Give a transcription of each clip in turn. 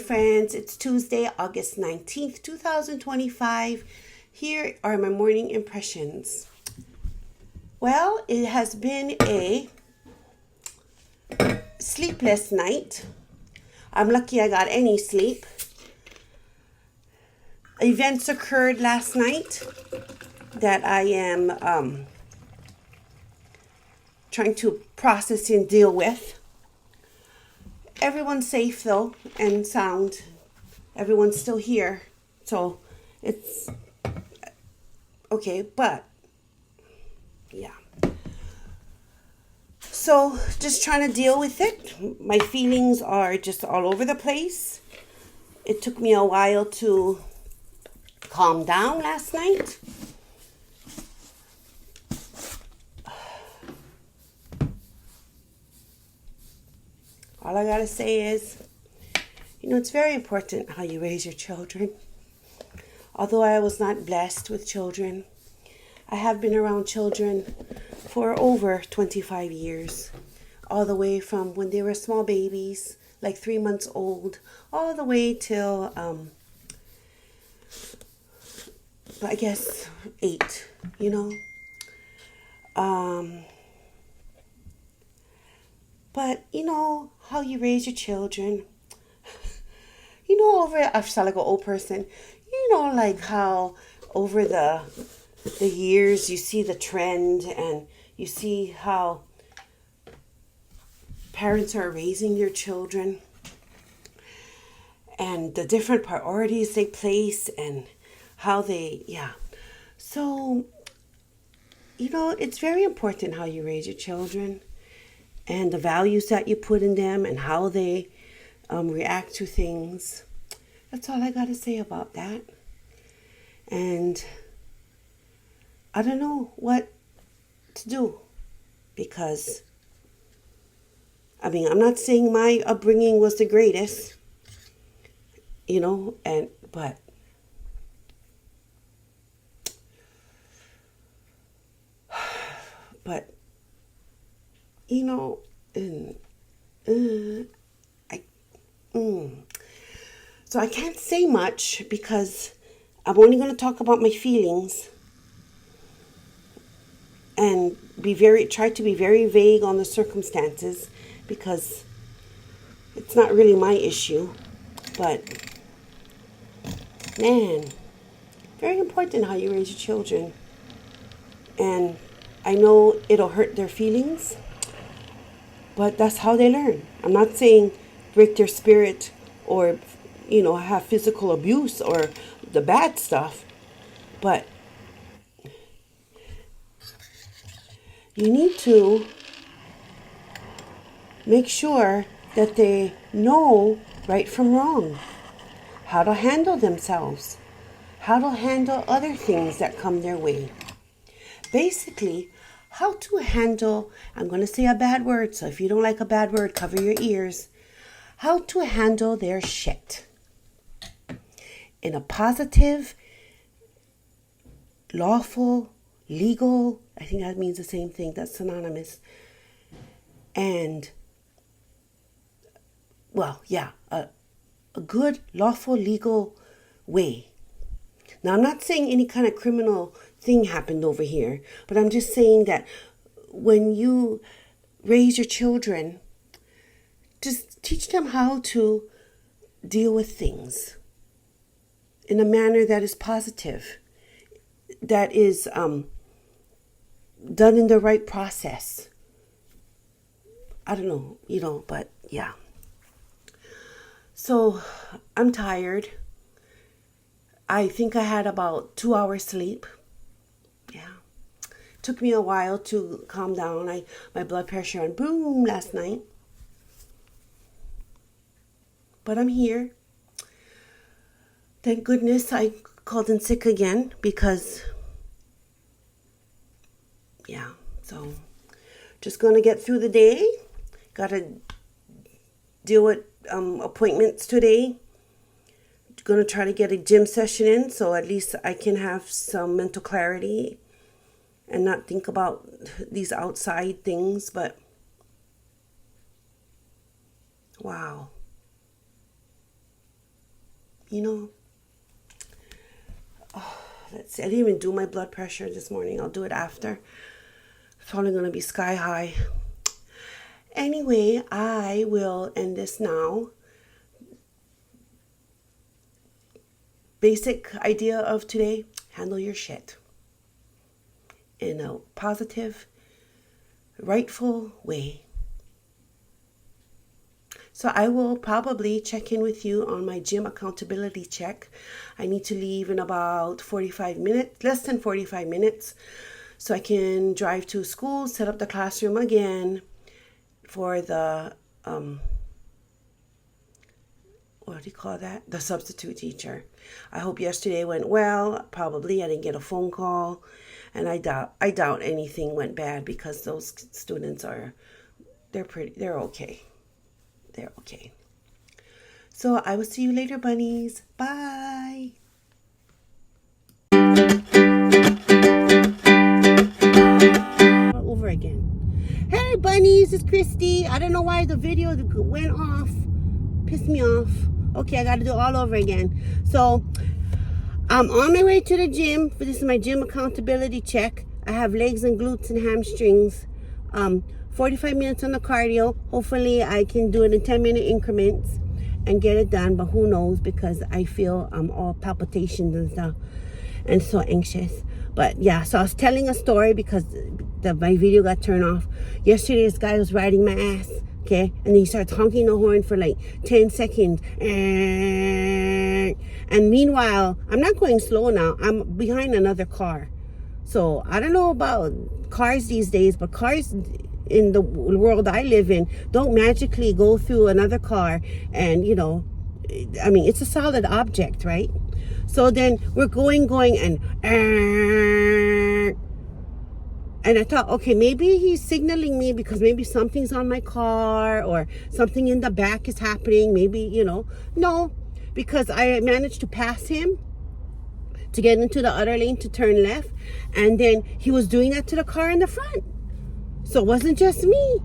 friends. It's Tuesday, August 19th, 2025. Here are my morning impressions. Well, it has been a sleepless night. I'm lucky I got any sleep. Events occurred last night that I am trying to process and deal with. Everyone's safe though and sound. Everyone's still here. So it's okay, but yeah. So just trying to deal with it. My feelings are just all over the place. It took me a while to calm down last night. All I gotta say is, it's very important how you raise your children. Although I was not blessed with children, I have been around children for over 25 years. All the way from when they were small babies, like 3 months old, all the way till, I guess, 8, But, how you raise your children. I sound like an old person. Like how over the years you see the trend and you see how parents are raising their children and the different priorities they place and how they, So, it's very important how you raise your children and the values that you put in them and how they react to things. That's all I got to say about that. And I don't know what to do because, I'm not saying my upbringing was the greatest, but So I can't say much because I'm only going to talk about my feelings and try to be very vague on the circumstances because it's not really my issue. But man, very important how you raise your children. And I know it'll hurt their feelings, but that's how they learn. I'm not saying break their spirit or, have physical abuse or the bad stuff, but you need to make sure that they know right from wrong, how to handle themselves, how to handle other things that come their way. Basically, how to handle, I'm going to say a bad word, so if you don't like a bad word, cover your ears. How to handle their shit in a positive, lawful, legal, I think that means the same thing, that's synonymous, and, a good, lawful, legal way. Now, I'm not saying any kind of criminal thing happened over here, but I'm just saying that when you raise your children, just teach them how to deal with things in a manner that is positive, that is done in the right process. I don't know, but yeah. So I'm tired. I think I had about 2 hours sleep. Yeah. Took me a while to calm down. My blood pressure went boom last night. But I'm here. Thank goodness I called in sick again because, so just going to get through the day. Got to deal with appointments today. Going to try to get a gym session in so at least I can have some mental clarity and not think about these outside things. But wow. you know, let's see, I didn't even do my blood pressure this morning. I'll do it after. It's probably going to be sky high. Anyway, I will end this now. Basic idea of today: handle your shit in a positive, rightful way. So I will probably check in with you on my gym accountability check. I need to leave in about 45 minutes, less than 45 minutes, so I can drive to school, set up the classroom again for the, what do you call that? The substitute teacher. I hope yesterday went well. Probably I didn't get a phone call, and I doubt anything went bad, because those students they're okay. They're okay. So I will see you later, bunnies. Bye. Over again. Hey, bunnies, it's Christy. I don't know why the video went off. Pissed me off. Okay, I got to do it all over again. So I'm on my way to the gym. This is my gym accountability check. I have legs and glutes and hamstrings. 45 minutes on the cardio. Hopefully I can do it in 10-minute increments and get it done, but who knows, because I feel all palpitations and stuff and so anxious. But yeah, so I was telling a story because my video got turned off. Yesterday this guy was riding my ass, okay, and then he starts honking the horn for like 10 seconds, and meanwhile I'm not going slow now, I'm behind another car. So I don't know about cars these days, but cars in the world I live in don't magically go through another car, and you know, I mean, it's a solid object, right? So then we're going and I thought, okay, maybe he's signaling me because maybe something's on my car or something in the back is happening, maybe, you know. No, because I managed to pass him to get into the other lane to turn left, and then he was doing that to the car in the front. So it wasn't just me.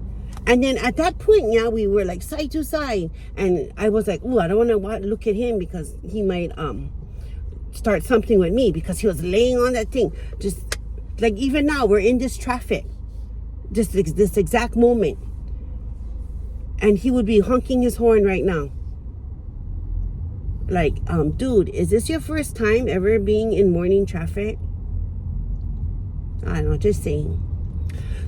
And then at that point, yeah, we were like side to side, and I was like, ooh, I don't want to look at him because he might start something with me, because he was laying on that thing. Just like even now, we're in this traffic, just this exact moment, and he would be honking his horn right now. Like, dude, is this your first time ever being in morning traffic? I don't know, just saying.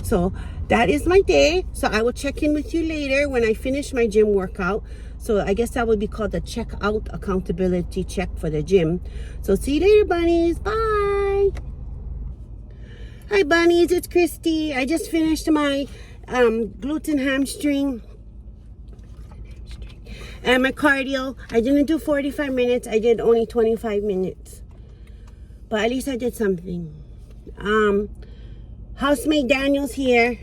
So that is my day. So I will check in with you later when I finish my gym workout. So I guess that would be called the check out accountability check for the gym. So see you later, bunnies. Bye. Hi, bunnies. It's Christy. I just finished my glutes and hamstring and my cardio. I didn't do 45 minutes. I did only 25 minutes. But at least I did something. Housemate Daniel's here.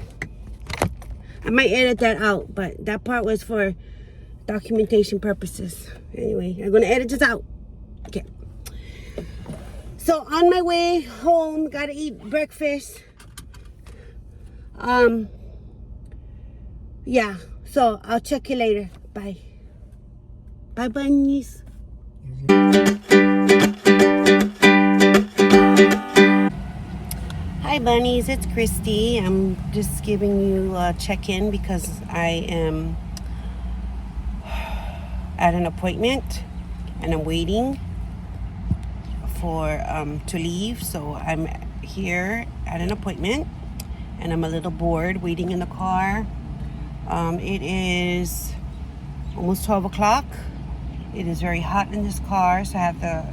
I might edit that out, but that part was for documentation purposes. Anyway, I'm gonna edit this out. Okay. So on my way home, gotta eat breakfast. Yeah, so I'll check you later. Bye. Bye, bunnies. Hi, bunnies. It's Christy. I'm just giving you a check-in because I am at an appointment and I'm waiting for to leave. So I'm here at an appointment and I'm a little bored waiting in the car. It is almost 12 o'clock. It is very hot in this car, so I have the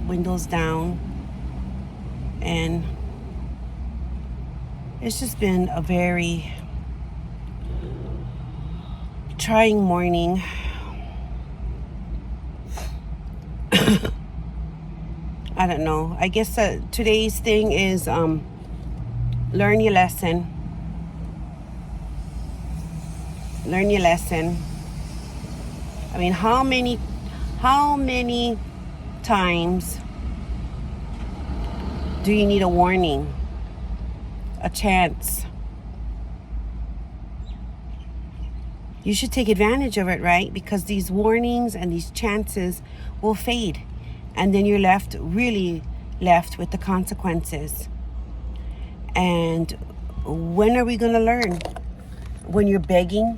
windows down, and it's just been a very trying morning. I don't know. I guess today's thing is learn your lesson. Learn your lesson. I mean, how many times do you need a warning? A chance? you should take advantage of it, right? Because these warnings and these chances will fade. And then you're really left with the consequences. And when are we going to learn? When you're begging?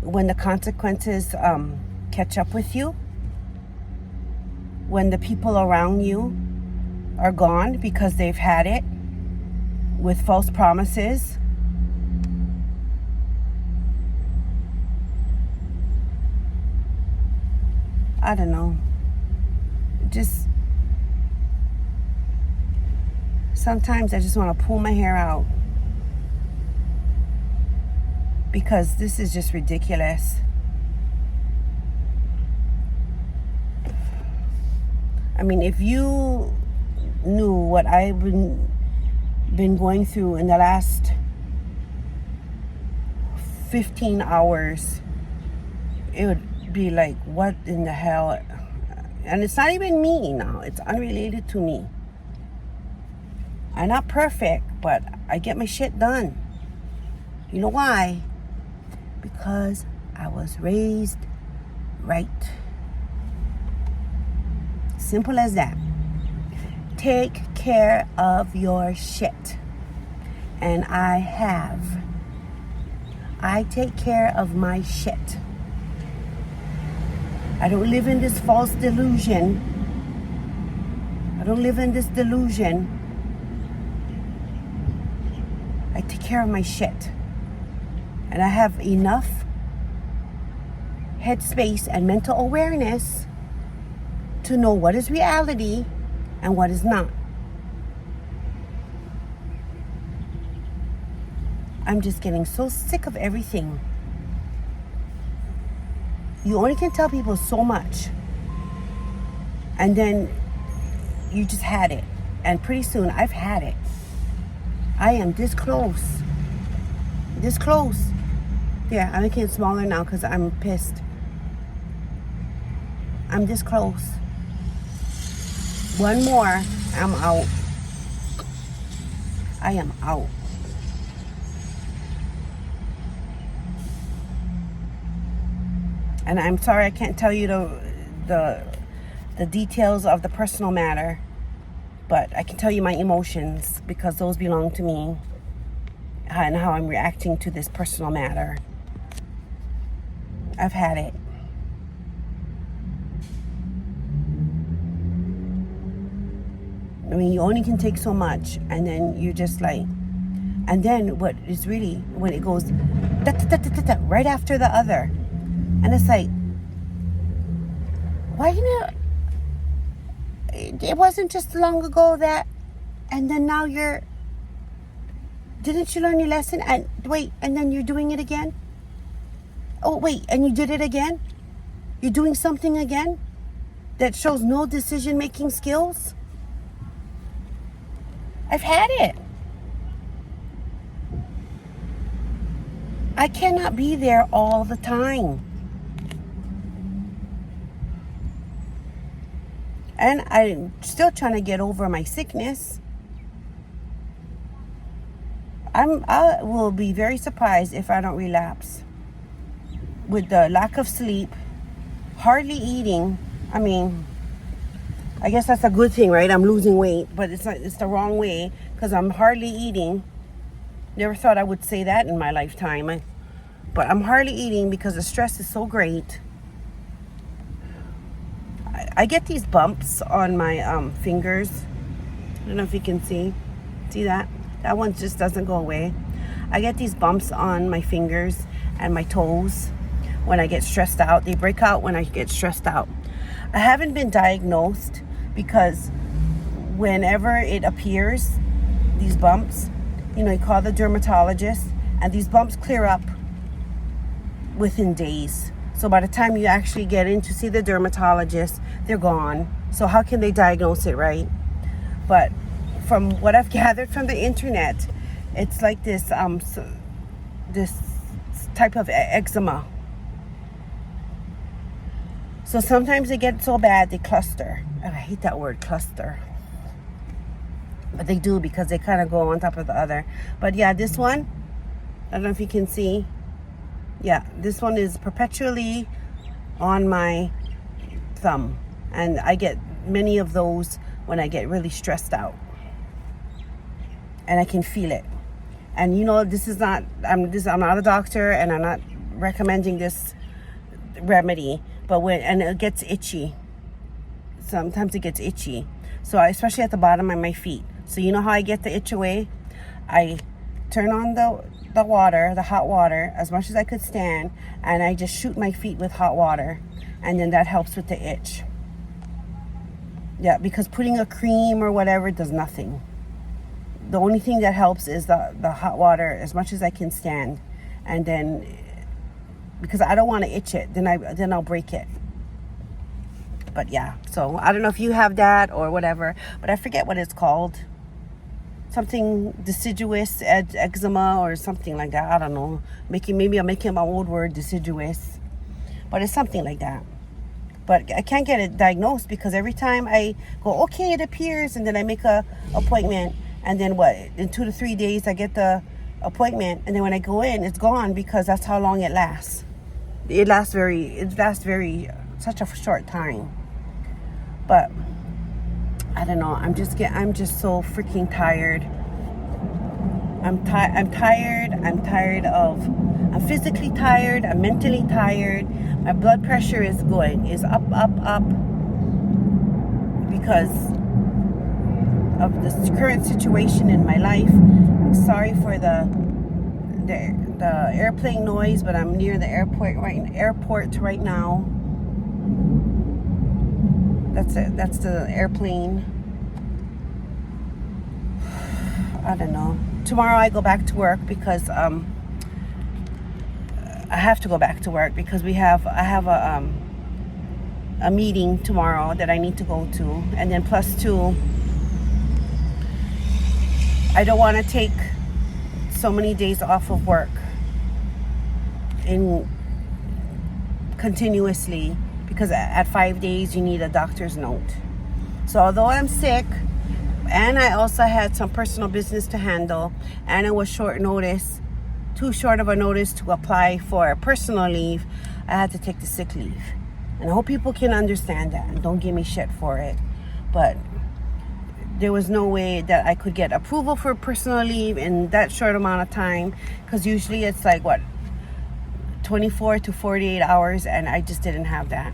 When the consequences catch up with you? When the people around you are gone because they've had it with false promises? I don't know. Just sometimes I just want to pull my hair out because this is just ridiculous. I mean, if you knew what I've been going through in the last 15 hours, it would be like, what in the hell? And it's not even me now. It's unrelated to me. I'm not perfect, but I get my shit done. You know why? Because I was raised right. Simple as that. Take care of your shit. And I have. I take care of my shit. I don't live in this false delusion. I don't live in this delusion. I take care of my shit. And I have enough headspace and mental awareness to know what is reality and what is not. I'm just getting so sick of everything. You only can tell people so much. And then you just had it. And pretty soon I've had it. I am this close. This close. Yeah, I'm making it smaller now because I'm pissed. I'm this close. One more, I'm out. I am out. And I'm sorry I can't tell you the details of the personal matter, but I can tell you my emotions because those belong to me and how I'm reacting to this personal matter. I've had it. I mean, you only can take so much, and then you're just like, and then what is really, when it goes da, da, da, da, da, da, right after the other, and it's like, why it wasn't just long ago that, and then now didn't you learn your lesson? And wait, and then you're doing it again? Oh, wait, and you did it again? You're doing something again that shows no decision-making skills? I've had it. I cannot be there all the time. And I'm still trying to get over my sickness. I will be very surprised if I don't relapse. With the lack of sleep, hardly eating. I mean, I guess that's a good thing, right? I'm losing weight, but it's the wrong way because I'm hardly eating. Never thought I would say that in my lifetime. But I'm hardly eating because the stress is so great. I get these bumps on my fingers. I don't know if you can see. See that? That one just doesn't go away. I get these bumps on my fingers and my toes when I get stressed out. They break out when I get stressed out. I haven't been diagnosed because whenever it appears, these bumps, you call the dermatologist, and these bumps clear up within days. So by the time you actually get in to see the dermatologist, they're gone. So how can they diagnose it, right? But from what I've gathered from the internet, it's like this type of eczema. So sometimes they get so bad they cluster. And I hate that word, cluster. But they do because they kind of go on top of the other. But yeah, this one, I don't know if you can see. Yeah, this one is perpetually on my thumb. And I get many of those when I get really stressed out. And I can feel it. And you know, I'm not a doctor, and I'm not recommending this remedy, but and it gets itchy. Sometimes it gets itchy. So especially at the bottom of my feet. So you know how I get the itch away? I turn on the water, the hot water, as much as I could stand, and I just shoot my feet with hot water, and then that helps with the itch. Yeah, because putting a cream or whatever does nothing. The only thing that helps is the hot water as much as I can stand, and then because I don't want to itch it, then I'll break it. But yeah, so I don't know if you have that or whatever, but I forget what it's called. Something deciduous eczema or something like that. I don't know. Maybe I'm making my old word, deciduous, but it's something like that. But I can't get it diagnosed because every time I go, okay, it appears, and then I make a appointment, and then in 2 to 3 days I get the appointment, and then when I go in, it's gone because that's how long it lasts. It lasts such a short time. But I don't know. I'm just so freaking tired. I'm physically tired. I'm mentally tired. My blood pressure is up, because of this current situation in my life. Sorry for the airplane noise, but I'm near the airport right now. That's it. That's the airplane. I don't know. Tomorrow I go back to work because I have to go back to work because I have a meeting tomorrow that I need to go to, and then plus 2, I don't want to take so many days off of work continuously, because at 5 days you need a doctor's note. So although I'm sick, and I also had some personal business to handle, and it was too short of a notice to apply for personal leave, I had to take the sick leave. And I hope people can understand that and don't give me shit for it. But there was no way that I could get approval for personal leave in that short amount of time, because usually it's like 24 to 48 hours, and I just didn't have that.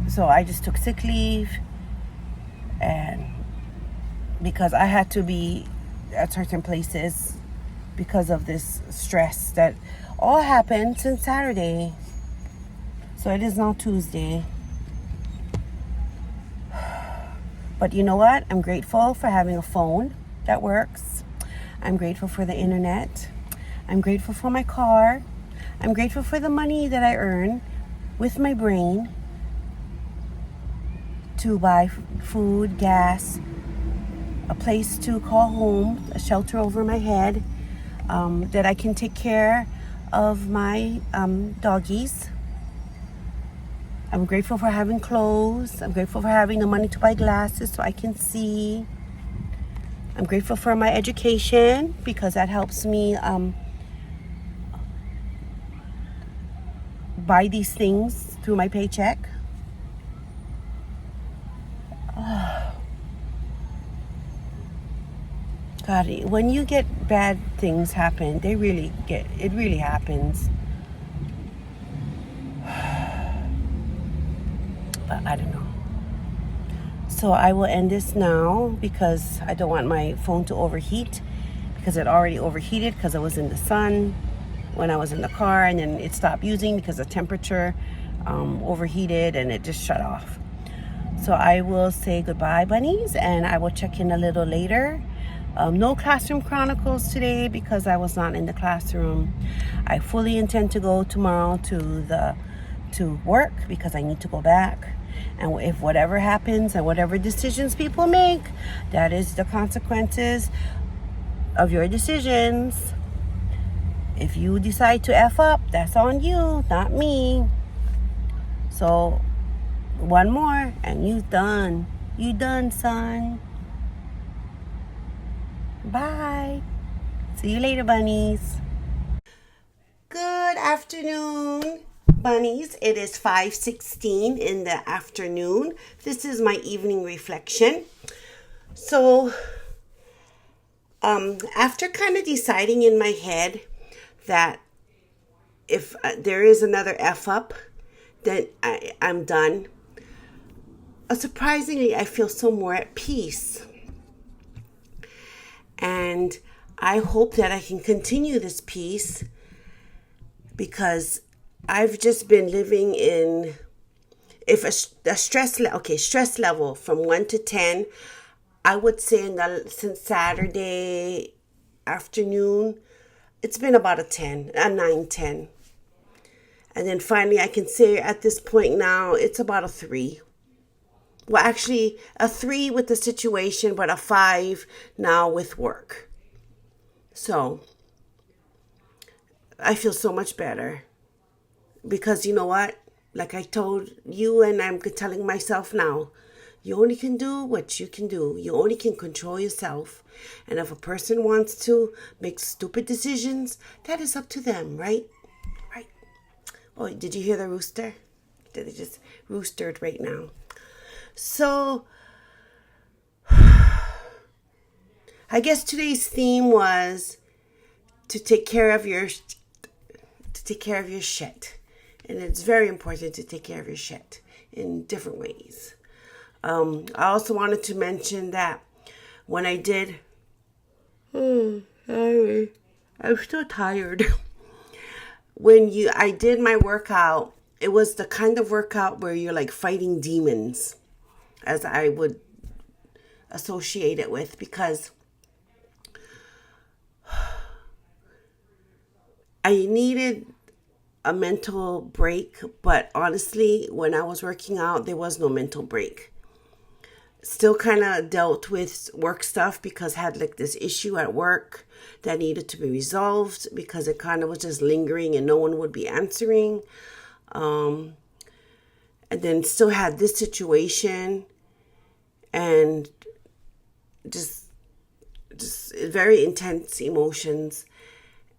So I just took sick leave, and because I had to be at certain places because of this stress that all happened since Saturday. So it is now Tuesday. But you know what? I'm grateful for having a phone that works. I'm grateful for the internet. I'm grateful for my car. I'm grateful for the money that I earn with my brain to buy food, gas, a place to call home, a shelter over my head, that I can take care of my doggies. I'm grateful for having clothes. I'm grateful for having the money to buy glasses so I can see. I'm grateful for my education because that helps me buy these things through my paycheck. God, when you get bad things happen, it really happens. But I don't know. So I will end this now because I don't want my phone to overheat, because it already overheated because I was in the sun when I was in the car, and then it stopped using because the temperature overheated and it just shut off. So I will say goodbye, bunnies, and I will check in a little later. No classroom chronicles today because I was not in the classroom. I fully intend to go tomorrow to work because I need to go back. And if whatever happens and whatever decisions people make, that is the consequences of your decisions. If you decide to F up, that's on you, not me. So one more and you done. You done, son. Bye. See you later, bunnies. Good afternoon, bunnies. It is 5:16 in the afternoon. This is my evening reflection. So, after kind of deciding in my head that if there is another F up, then I'm done. Surprisingly, I feel so more at peace. And I hope that I can continue this peace because I've just been living in, if a stress level from 1 to 10, I would say since Saturday afternoon, it's been about a 10, a 9, 10. And then finally I can say at this point now, it's about a 3. Well, actually a 3 with the situation, but a 5 now with work. So I feel so much better because you know what? Like I told you and I'm telling myself now, you only can do what you can do. You only can control yourself. And if a person wants to make stupid decisions, that is up to them, right? Right. Oh, did you hear the rooster? Did it just roostered right now? So I guess today's theme was to take care of your shit. And it's very important to take care of your shit in different ways. I also wanted to mention that when I did, I'm still tired. I did my workout, it was the kind of workout where you're like fighting demons, as I would associate it with, because I needed a mental break, but honestly, when I was working out, there was no mental break. Still kind of dealt with work stuff because I had like this issue at work that needed to be resolved because it kind of was just lingering and no one would be answering. And then still had this situation and just very intense emotions.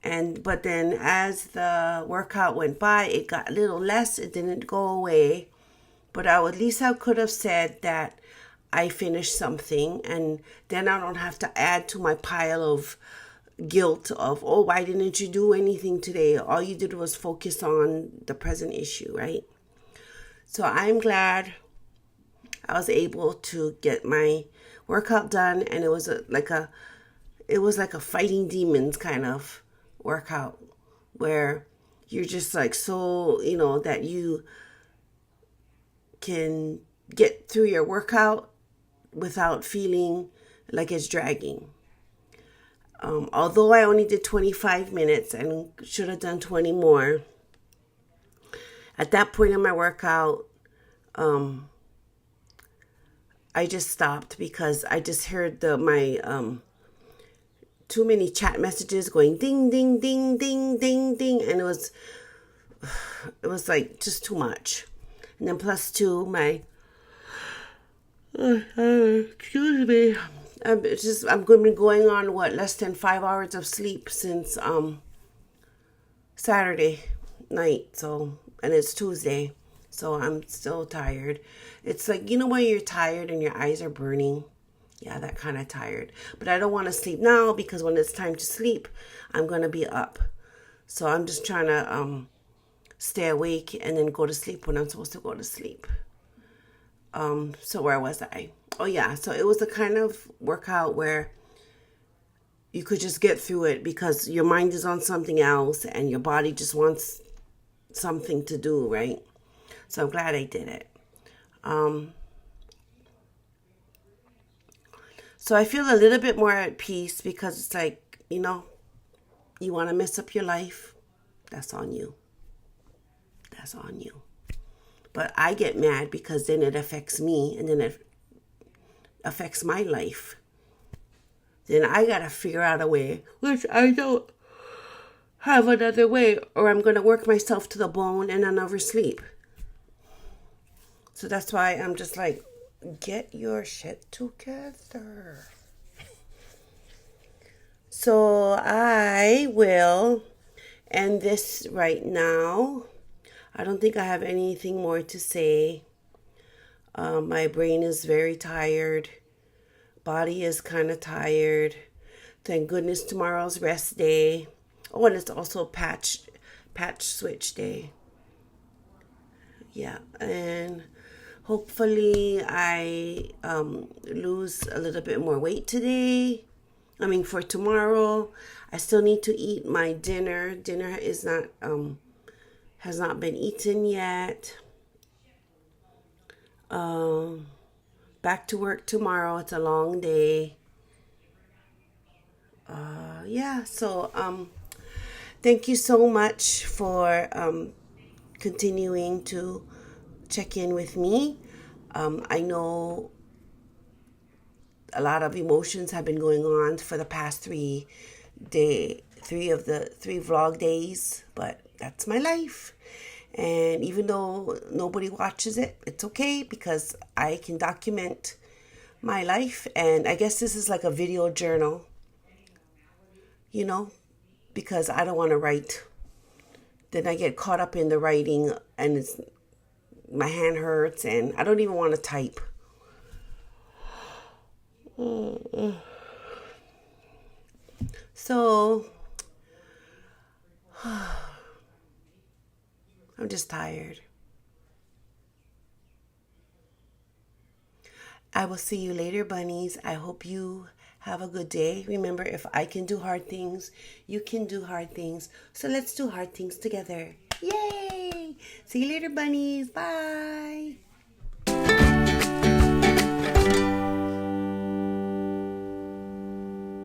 But then as the workout went by, it got a little less. It didn't go away. But at least I could have said that I finished something, and then I don't have to add to my pile of guilt of, oh, why didn't you do anything today? All you did was focus on the present issue, right? So I'm glad I was able to get my workout done, and it was like a fighting demons kind of workout where you're just like so, that you can get through your workout without feeling like it's dragging. Although I only did 25 minutes and should have done 20 more, at that point in my workout, I just stopped because I just heard my too many chat messages going ding, ding, ding, ding, ding, ding. And it was like just too much. And then plus two, excuse me. I'm going to be going on less than 5 hours of sleep since Saturday night. So, and it's Tuesday. So I'm still tired. It's like, when you're tired and your eyes are burning. Yeah, that kind of tired. But I don't want to sleep now because when it's time to sleep, I'm going to be up. So I'm just trying to stay awake and then go to sleep when I'm supposed to go to sleep. So where was I? Oh yeah, so it was the kind of workout where you could just get through it because your mind is on something else and your body just wants something to do, right? So I'm glad I did it. So I feel a little bit more at peace because it's like, you want to mess up your life, that's on you. That's on you. But I get mad because then it affects me and then it affects my life. Then I got to figure out a way, which I don't have another way, or I'm going to work myself to the bone and I'll never sleep. So that's why I'm just like, get your shit together. So I will end this right now. I don't think I have anything more to say. My brain is very tired. Body is kind of tired. Thank goodness tomorrow's rest day. Oh, and it's also patch switch day. Yeah, and hopefully I lose a little bit more weight today. I mean, for tomorrow. I still need to eat my dinner. Dinner is not has not been eaten yet. Back to work tomorrow. It's a long day. Yeah, so thank you so much for continuing to check in with me. I know a lot of emotions have been going on for the past three of the three vlog days, but that's my life. And even though nobody watches it, it's okay because I can document my life. And I guess this is like a video journal, you know, because I don't want to write. Then I get caught up in the writing and my hand hurts and I don't even want to type. So, I'm just tired. I will see you later, bunnies. I hope you have a good day. Remember, if I can do hard things, you can do hard things. So let's do hard things together. Yay! See you later, bunnies. Bye.